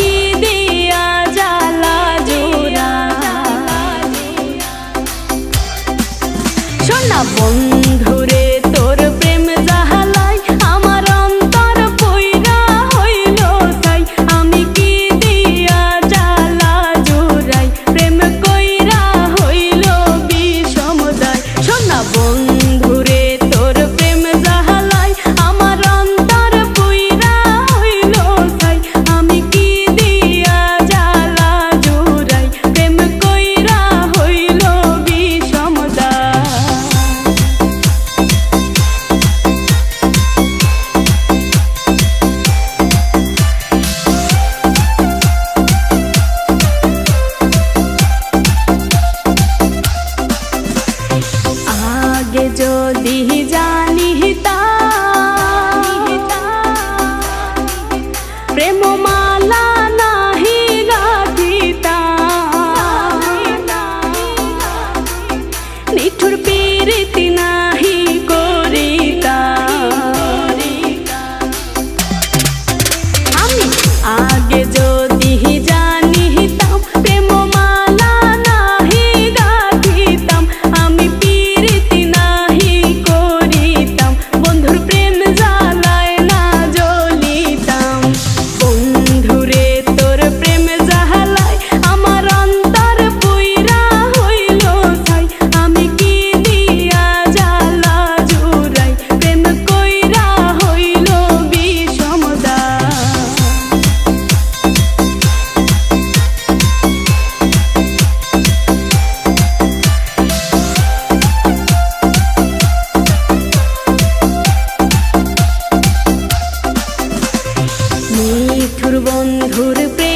কি দিয়া জ্বালা জোড়া শোনা বন্ধুরে তোর প্রেম জাহালাই আমার অন্তর পইরা হইল তাই আমি কি দিয়া জ্বালা জোড়াই প্রেম কইরা হইল বিষমদায় শোনা বন্ধুরে তোর প্রেম জাহালাই আমার অন্তর পইরা হইল তাই আমি কি দিয়া জ্বালা জোড়াই প্রেম কইরা হইল বিষমদায় আগে যদি জানিতাম প্রেম মালা নাহি গাঁথিতাম নিঠুর প্রীতি নাহি করিতাম আমি আগে যদি জানিতাম প্রেম মালা নাহি গাঁথিতাম আমি প্রীতি নাহি করিতাম বন্ধুর প্রেম জ্বালায় না জ্বলিতাম বন্ধুরে তোর প্রেম জ্বালায় আমার অন্তর পুইরা হইল ছাই আমি কি দিয়া জ্বালা জুড়াই প্রেম কইরা হইল বিষমদায় নিঠুর বন্ধুর প্রেম